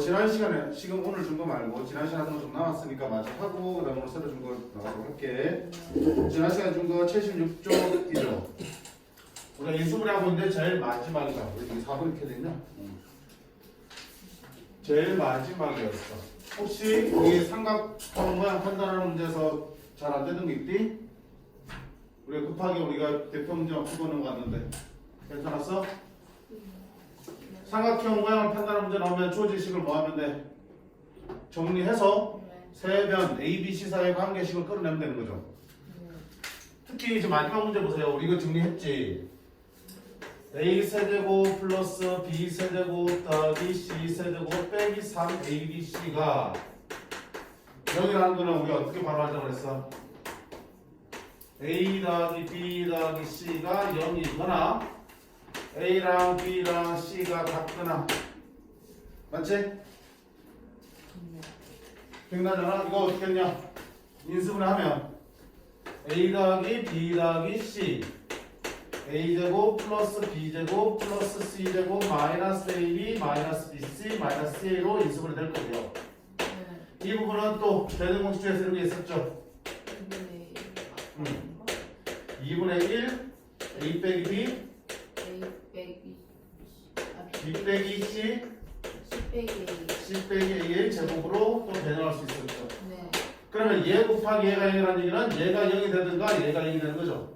지난 시간에 지금 오늘 준 거 말고 지난 시간에 좀 남았으니까 마저 하고 그다음에 오늘 새로 준 거 나가도록 할게. 지난 시간 준 거 76쪽이죠. 우리가 인수분해 하고 있는데 제일 마지막이다. 우리 4번 이렇게 됐냐? 제일 마지막이었어. 혹시 여기 삼각형 모양 판단하는 문제에서 잘 안 되는 게 있디? 우리가 급하게 우리가 대표 문제만 풀고는 거 같는데 괜찮았어? 삼각형 모양을 판단하는 문제 나오면 주어지식을 뭐 하면 돼? 정리해서 세 변 A, B, C 사이의 관계식을 끌어내면 되는 거죠. 특히 이제 마지막 문제 보세요. 우리 이거 정리했지. A 세제곱 플러스 B 세제곱 더하기 C 세제곱 빼기 3ABC가 0이라는 거는 우리가 어떻게 바로 하자고 그랬어? A 더하기 B 더하기 C가 0이거나 A랑 B랑 C가 같거나 맞지? 기억나잖아? 이거 어떻게 했냐? 인수분해 하면 A 더하기 B 더하기 C A제곱 플러스 B제곱 플러스 C제곱 마이너스 AB 마이너스 BC 마이너스 A로 인수분해 될 거고요. 이 부분은 또 대등 공식에서 이런 게 있었죠. 2분의 1 A 빼기 B B 빼기 C C 빼기 A의 제곱으로 또 변형할 수 있었죠. 그러면 얘 곱하기 얘가 0이라는 얘기는 얘가 0이 되든가 얘가 0이 되는 거죠.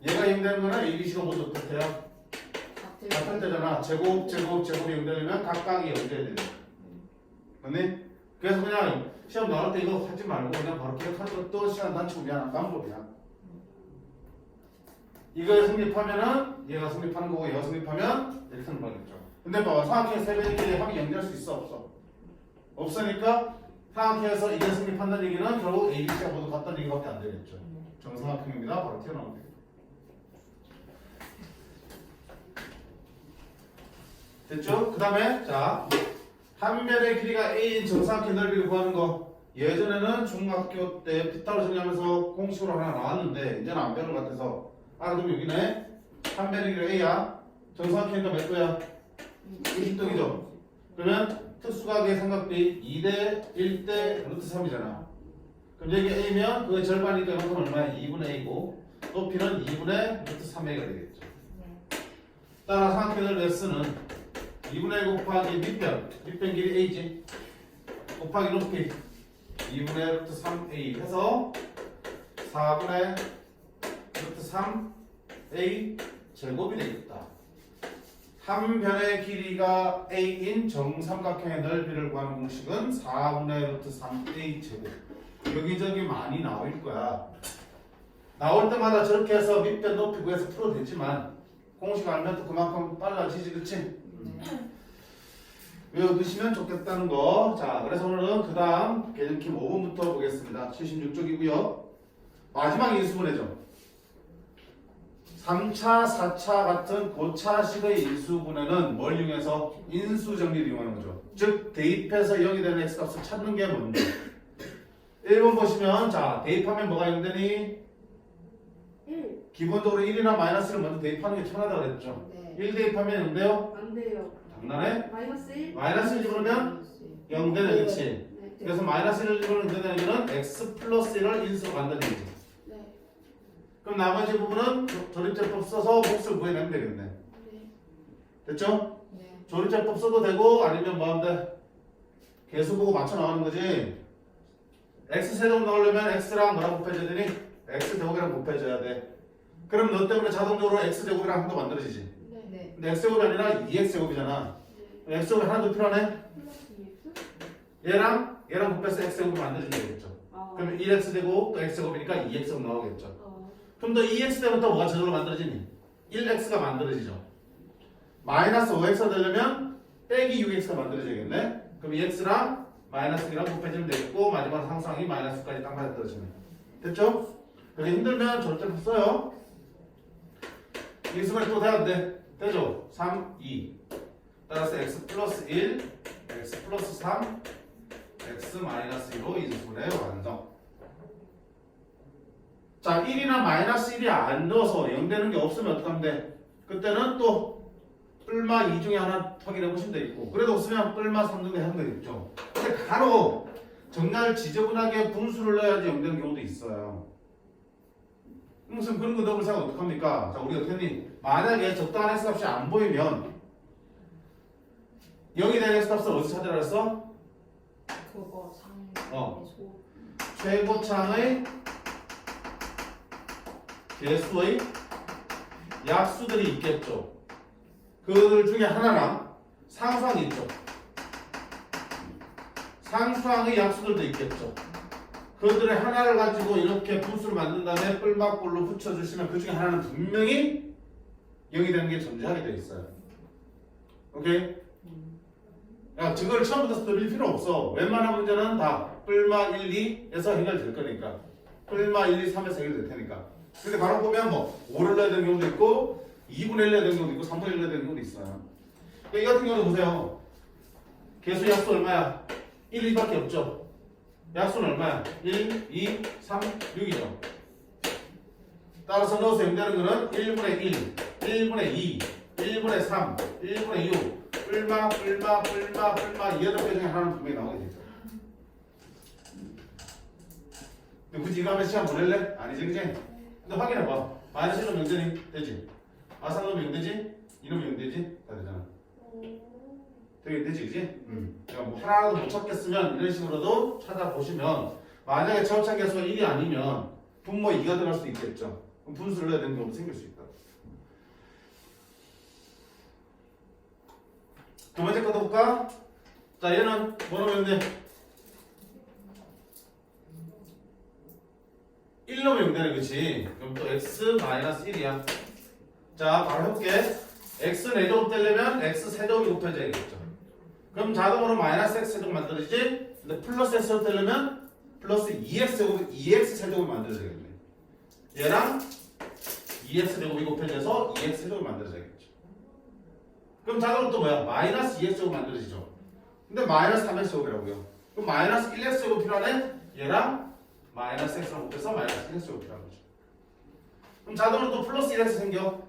얘가 0 되는 거는 ABC가 모두 어떻게 해요? 같을 때잖아. 제곱이 0 되려면 각각이 0 돼야 되죠. 맞니? 그래서 그냥 시험 나올 때 이거 하지 말고 그냥 바로 기억하는 것도 시간 단축 위한 방법이야. 이거 성립하면은 얘가 성립하는 거고 얘가 성립하면 이렇게 하는 거겠죠. 근데 봐봐. 삼각형의 세변이 합이 0 될 수 있어? 없어? 없으니까 삼각형에서 이게 성립한다는 얘기는 결국 ABC가 모두 같다는 얘기밖에 안 되겠죠. 정삼각형입니다. 바로 튀어나오면 되겠죠. 됐죠? 그 다음에 자 한 변의 길이가 A인 정삼각형 넓이를 구하는 거 예전에는 중학교 때 피타로 정리하면서 공식으로 하나 나왔는데 이제는 안 배우는 것 같아서 알아두면 여기네. 한 변의 길이가 A야. 정삼각형이니까 몇 도야? 20도이죠? 그러면 특수각의 삼각비 2대 1대 루트 3이잖아. 그럼 여기 A면 그게 절반이니까 이만큼 얼마야? 2분의 A고 높이는 2분의 루트 3A가 되겠죠. 따라 삼각형을 S는 2분의 1 곱하기 밑변 길이 A지 곱하기 높이 2분의 루트 3A 해서 4분의 루트 3A 제곱이 되겠다. 한 변의 길이가 A인 정삼각형의 넓이를 구하는 공식은 4분의 루트 3A 제곱. 여기저기 많이 나올 거야. 나올 때마다 저렇게 해서 밑변 높이 구해서 풀어도 되지만 공식 알면 또 그만큼 빨라지지, 그치? 외워두시면 좋겠다는 거. 자, 그래서 오늘은 그 다음 계정킴 5번부터 보겠습니다. 76쪽이고요. 마지막 인수분해죠. 3차, 4차 같은 고차식의 인수분해는 뭘 이용해서? 인수정리를 이용하는 거죠. 즉 대입해서 0이 되는 x값을 찾는 게 뭔데? 1번 보시면 자 대입하면 뭐가 0 되니? 1. 기본적으로 1이나 마이너스를 먼저 대입하는 게 편하다고 그랬죠. 1 대입하면 0 돼요? 안 돼요. 장난해? 마이너스 1. 마이너스 1 집어넣으면 0 되네, 그치? 네. 그래서 마이너스 1을 집어넣으면 되는 얘기는 x 플러스 1을 인수로 간다는 얘기지. 네. 그럼 나머지 부분은 조립제법 써서 몫을 구해내면 되겠네. 네. 됐죠? 네. 조립제법 써도 되고 아니면 뭐 하면 돼? 개수 보고 맞춰 나가는 거지. x 세제곱 넣으려면 x랑 뭐랑 곱해줘야 되니? x 제곱이랑 곱해줘야 돼. 그럼 너 때문에 자동적으로 x 제곱이랑 한도 만들어지지. 네. 근데 x 제곱이 아니라 2x 제곱이잖아. x 제곱이 하나 더 필요하네? 플러스 2x? 얘랑 곱해서 x 제곱을 만들어주면 되겠죠. 아. 그러면 1x 제곱 또 x 제곱이니까 2x 제곱 나오겠죠. 어. 그럼 또 2x 때부터 뭐가 저절로 만들어지니? 1x가 만들어지죠. 마이너스 5x가 되려면 빼기 6x가 만들어지겠네. 그럼 2x랑 마이너스 1이랑 곱해주면 되겠고 마지막 상수항이 마이너스까지 딱 맞아 떨어지네. 됐죠? 그게 힘들면 절대로 써요. 인수분해 또 돼야 안 돼? 되죠? 3, 2 따라서 x 플러스 1 x 플러스 3 x 마이너스 2로 인수분해 완성. 자 1이나 마이너스 1이 안 넣어서 0 되는 게 없으면 어떡하면 돼? 그때는 또 뿔마 2 중에 하나 확인해 보시면 되겠고 그래도 없으면 뿔마 3 중에 한 거 있죠. 근데 간혹 정말 지저분하게 분수를 넣어야지 0 되는 경우도 있어요. 무슨 그런 거 넣을 생각 어떡합니까? 자, 우리 어떻게 했니? 만약에 적당한 x값이 안 보이면 0이 되는 x값을 어디서 찾으라 그랬어? 그거 상. 소. 최고창의 개수의 약수들이 있겠죠. 그들 중에 하나랑 상수항이 있죠. 상수항의 약수들도 있겠죠. 그들의 하나를 가지고 이렇게 분수를 만든 다음에 뿔막골로 붙여주시면 그 중에 하나는 분명히 0이 되는 게 존재하게 되어 있어요. 오케이? 야, 그걸 처음부터 들릴 필요 없어. 웬만한 문제는 다 뿔마 1, 2에서 해결될 거니까. 뿔마 1, 2, 3에서 해결될 테니까. 근데 바로 보면 뭐 5를 넣어야 되는 경우도 있고 2분의 1 넣어야 되는 경우도 있고 3분의 1 넣어야 되는 경우도 있어요. 이 같은 경우도 보세요. 개수 약수 얼마야? 1, 2밖에 없죠. 약수는 얼마야? 1, 2, 3, 6이죠. 따라서 넣어서 0 되는 거는 1분의 1, 1분의 2, 1분의 3, 1분의 6 뿔마 이 8개 중에 하나는 분명히 나오게 되죠. 근데 굳이 이거 하면 시간 보낼래? 아니지 그지? 근데 확인해봐. 마이너스 1놈 0되니? 되지? 아산놈이 0 되지? 이놈이 0 되지? 다 되잖아. 되지 그지? 그러니까 뭐 하나라도 못 찾겠으면 이런 식으로도 찾아보시면 만약에 처음창 개수가 1이 아니면 분모 2가 들어갈 수도 있겠죠. 그럼 분수를 넣어야 되는 경우도 생길 수 있다. 두 번째 것도 볼까? 자, 얘는 뭐 넣으면 돼? 1 넣으면 0 되네, 그치? 그럼 또 x-1이야. 자, 바로 해볼게. x 4제곱 되려면 x 세제곱이 곱해져야겠죠. 그럼 자동으로 마이너스 x 세제곱 만들어지지? 근데 플러스 x 세제곱 되려면 플러스 2x 세제곱, 2x 세제곱이 만들어져야겠네. 얘랑 2x 세제곱이 곱해져서 2x 세제곱이 만들어져야겠죠. 그럼 자동으로 또 뭐야? 마이너스 2x 제곱 만들어지죠. 근데 마이너스 3x 제곱이라고요. 그럼 마이너스 1x 제곱 필요하네? 얘랑 마이너스 x랑 곱해서 마이너스 1x 제곱 필요한 거죠. 그럼 자동으로 또 플러스 1x 생겨.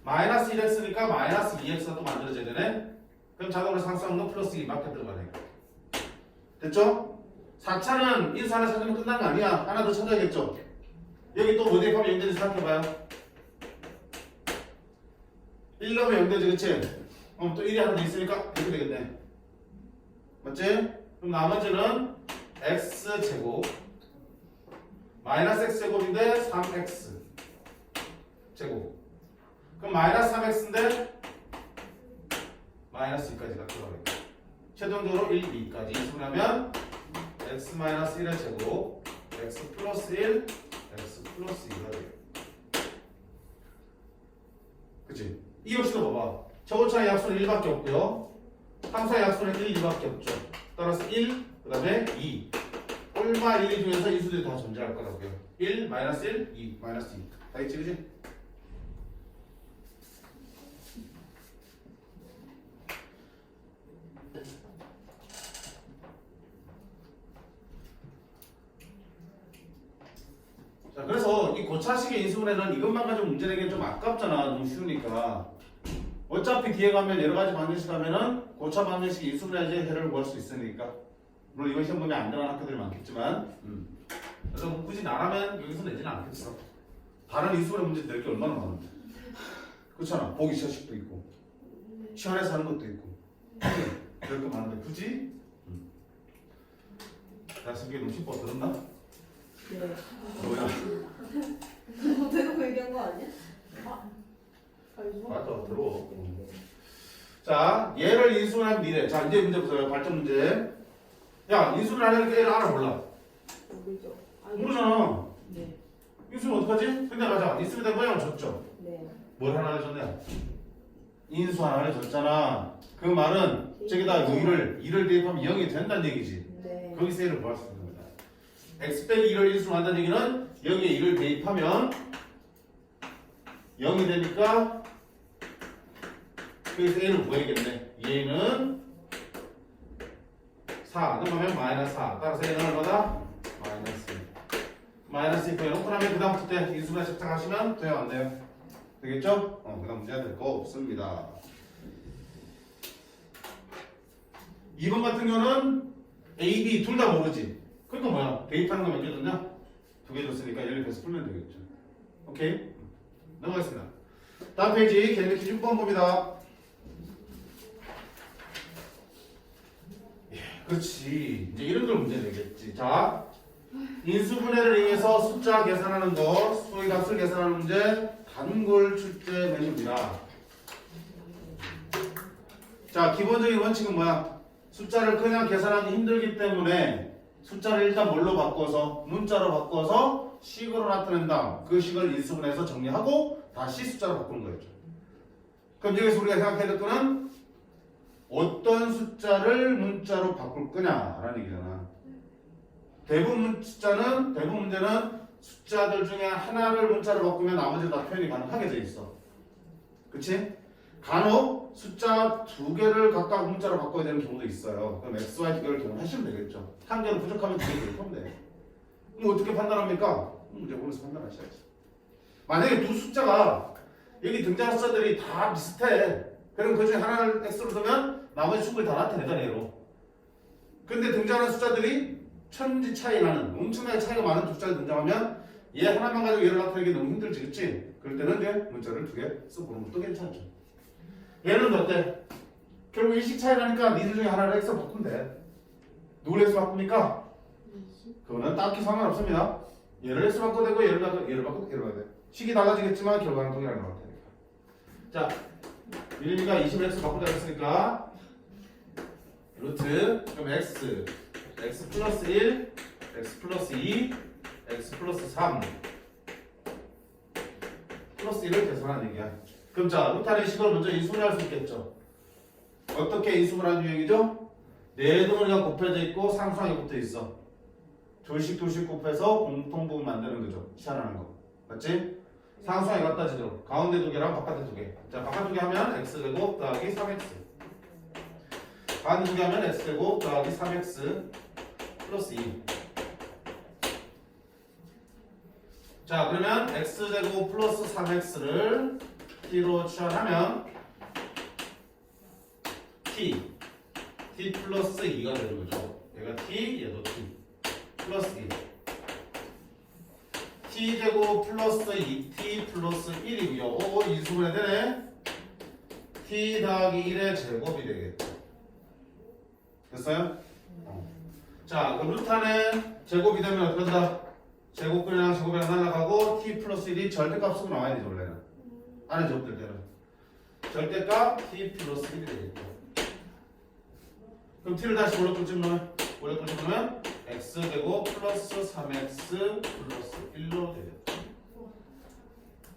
마이너스 1x니까 마이너스 2x가 또 만들어져야 되네? 그럼 자동으로 상수항 거 플러스 2밖에 들어가네. 됐죠? 4차는 인수 하나 찾으면 끝난 거 아니야. 하나 더 찾아야겠죠? 여기 또 뭐 대입하면 0 되는지 생각해봐요. 1 넣으면 0 되지, 그치? 또 1이 하나 더 있으니까 이렇게 되겠네. 맞지? 그럼 나머지는 x제곱 마이너스 x제곱인데 3x 제곱. 그럼 마이너스 3x인데 마이너스 2까지가 들어가겠다. 최종적으로 1, 2까지 이수하면 x 마이너스 1의 제곱 x 플러스 1 x 플러스 2가 되겠다. 그치? 이 역시도 봐봐. 최고차의 약수는 1밖에 없고요. 상수의 약수는 1, 2밖에 없죠. 따라서 1, 그 다음에 2. 뿔마 1, 2 중에서 이수들이 다 존재할 거라고요. 1, 마이너스 1, 2, 마이너스 2. 다 있지, 그치? 자, 그래서 이 고차식의 인수분해는 이것만 가지고 문제 내기는 좀 아깝잖아. 너무 쉬우니까. 어차피 뒤에 가면 여러 가지 방정식 하면은 고차 방정식 인수분해의 해를 구할 수 있으니까. 물론 이번 시험 보면 안 들어간 학교들이 많겠지만. 그래서 뭐 굳이 나라면 여기서 내지는 않겠어. 다른 인수분해 문제 낼 게 얼마나 많은데. 그렇잖아. 보기 시험식도 있고. 시간에서 하는 것도 있고. 낼 거 많은데 굳이? 나 성격이 너무 심법 들었나? 네. 뭐야? 너 대놓고 얘기한 거 아니야? 맞아, 들어. 자, 얘를 인수분해하면 니래. 자, 이제 문제 보세요. 발전 문제. 야, 인수분해하려니까 얘를 알아 몰라? 모르죠. 모르잖아. 네. 인수는 어떡하지? 근데 가자. 인수분해 모양을 줬죠. 네. 뭘 하나 줬냐? 인수 하나를 줬잖아. 그 말은 저기다 2를 대입하면 0이 된다는 얘기지. 네. 거기서 얘를 구할 수 있는 겁니다. x 빼기 2를 인수로 한다는 얘기는 여기에 2를 대입하면 0이 되니까 그래서 a를 구해야겠네. 얘는 4 넣으면 마이너스 4. 따라서 얘는 얼마다? 마이너스 1. 마이너스 2 구해놓고 나면 그 다음부터 인수분해 작작하시면 돼요? 안 돼요? 되겠죠? 그 다음 문제가 될 거 없습니다. 2번 같은 경우는 A, B 둘 다 모르지. 그러니까 뭐야? 대입하는 거 몇 개 줬냐? 2개 줬으니까 얘를 계속 풀면 되겠죠. 오케이? 넘어가겠습니다. 다음 페이지 계획 퀴즈 6번 봅니다. 예, 그렇지. 이제 이런 걸 문제 내겠지. 자, 인수분해를 이용해서 숫자 계산하는 거, 수의 값을 계산하는 문제, 단골 출제 메뉴입니다. 자, 기본적인 원칙은 뭐야? 숫자를 그냥 계산하기 힘들기 때문에 숫자를 일단 뭘로 바꿔서 문자로 바꿔서 식으로 나타낸다. 그 식을 인수분해해서 정리하고 다시 숫자로 바꾸는 거였죠. 그럼 여기서 우리가 생각해야 될 거는 어떤 숫자를 문자로 바꿀 거냐라는 얘기잖아. 대부분 문제는 숫자들 중에 하나를 문자로 바꾸면 나머지 다 표현이 가능하게 돼 있어. 그치? 간혹 숫자 2개를 각각 문자로 바꿔야 되는 경우도 있어요. 그럼 x, y 2개를 동원하시면 되겠죠. 한 개로 부족하면 2개 더하면 돼. 그럼 어떻게 판단합니까? 문제 보면서 판단하셔야지. 만약에 두 숫자가 여기 등장한 숫자들이 다 비슷해. 그럼 그 중에 하나를 x로 두면 나머지 충분히 다 나타내다 얘로. 근데 등장하는 숫자들이 천지 차이 나는 엄청나게 차이가 많은 두 숫자가 등장하면 얘 하나만 가지고 얘를 나타내기 너무 힘들지, 그치? 그럴 때는 이제 문자를 2개 써보는 것도 괜찮죠. 얘는 어때? 결국 일식 차이 나니까 니들 중에 하나를 x로 바꾸면 돼. 누굴 x로 바꿉니까? 그거는 딱히 상관없습니다. 얘를 x로 바꿔도 되고 얘를 바꿔도 돼. 식이 달라지겠지만 결과는 동일하게 나올 테니까. 자, 1가 20을 x로 바꾸자 했으니까 루트 그럼 x 플러스 1, x 플러스 2, x 플러스 3 플러스 1을 계산하는 얘기야. 그럼 자, 루탄의 식을 먼저 인수분해할 수 있겠죠. 어떻게 인수분해하는 유형이죠? 네 덩어리가 곱해져 있고 상수항이 붙어 있어. 둘씩 곱해서 공통부분 만드는 거죠. 치환하는 거. 맞지? 상수항이 갖다 지죠. 가운데 2개랑 바깥에 2개. 자, 바깥 2개 하면 x제곱 더하기 3x. 가운데 2개 하면 x제곱 더하기 3x 플러스 2. 자, 그러면 x제곱 플러스 3x를 t로 치환하면 t 플러스 2가 되는 거죠. 얘가 t, 얘도 t 플러스 2. t제곱 플러스 2t 플러스 1이고요. 오, 인수분해 되네. t 더하기 1의 제곱이 되겠죠. 됐어요? 자, 그럼 루탄의 제곱이 되면 어떻게 된다? 제곱이랑 제곱이랑 날라가고 t 플러스 1이 절대값으로 나와야 되죠, 원래는. 안에 제곱될 때는. 절대값 t 플러스 1이 되겠죠. 그럼 t를 다시 원래 꼴집으면 x제곱 플러스 3x 플러스 1로 되겠죠.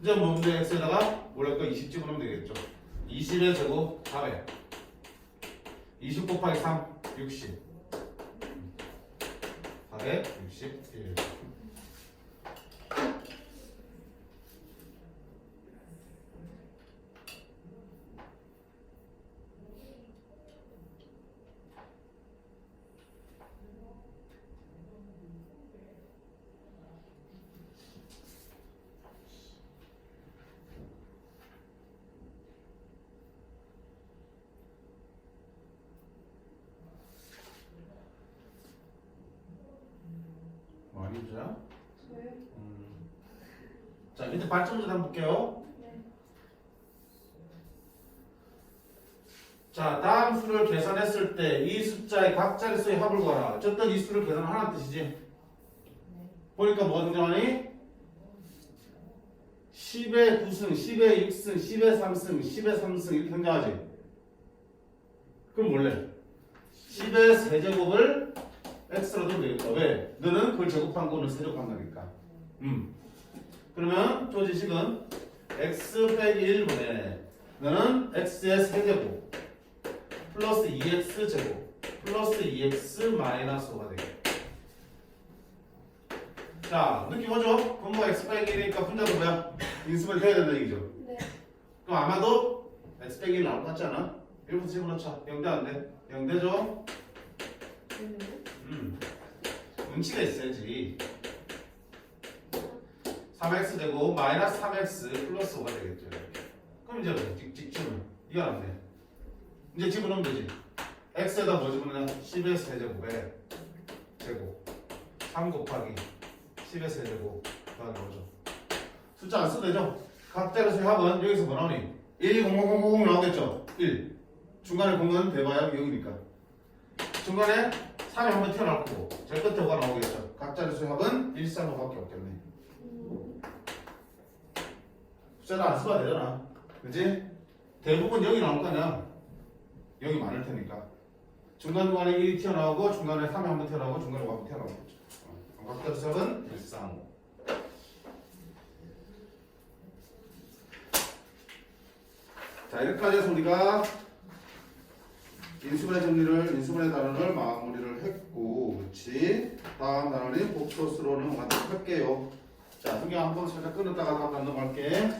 이제 뭔데 x에다가 원래 거 20 집어넣으면 되겠죠. 20의 제곱 400. 20 곱하기 3, 60. 461. 많이 보자. 자, 밑에 발전문제 한번 볼게요. 네. 자, 다음 수를 계산했을 때 이 숫자의 각 자릿수의 합을 구하라. 어쨌든 이 수를 계산하라는 뜻이지. 네. 보니까 뭐가 등장하니? 10의 9승, 10의 6승, 10의 3승, 10의 3승 이렇게 등장하지. 그럼 원래 10의 세제곱을 x로 두면 되겠다. 왜? 너는 그걸 제곱한 거는 세제곱한 거니까. 그러면 조지식은 x 빼기 1분의 너는 x의 세제곱 플러스 2x 제곱 플러스 2x 마이너스 5가 되겠다. 자, 느낌 오죠? 분모가 x 빼기 1이니까 분자도 뭐야? 인수분해 돼야 된다 얘기죠. 네. 그럼 아마도 x 빼기 1 나올 것 같지 않아? 1부터 집어넣자. 0대 안 돼? 0대죠? 운치가 있어야지. 3x 되고 마이너스 3x 플러스 5가 되겠죠. 그럼 이제 찍으면 이거 안 돼. 이제 집어넣으면 되지. x에다 뭐 집으면 10의 세제곱에 제곱 3 곱하기 10의 세제곱 더하기 뭐죠? 숫자 안 써도 되죠? 각자의 합은 여기서 뭐 나오니? 1, 0, 0, 0, 0 나오겠죠? 1 중간에 공은 대봐야 0이니까 중간에 3이 한번 튀어나올 거고 제일 끝에 5가 나오겠죠? 각자의 합은 1, 3, 5밖에 없겠네. 숫자를 안 써도 되잖아. 그치? 대부분 0이 나올 거 아니야. 0이 많을 테니까. 중간중간에 1이 튀어나오고 중간에 3이 한번 튀어나오고 중간에 5가 한번 튀어나오겠죠. 각자의 합은 1, 3, 5. 자, 이렇게까지 해서 우리가 인수분해 정리를, 인수분해 단원을 마무리를 했고, 그렇지? 다음 단원인 복소수로는 가도록 할게요. 자, 성경 한번 살짝 끊었다가 다음 단원 넘어갈게.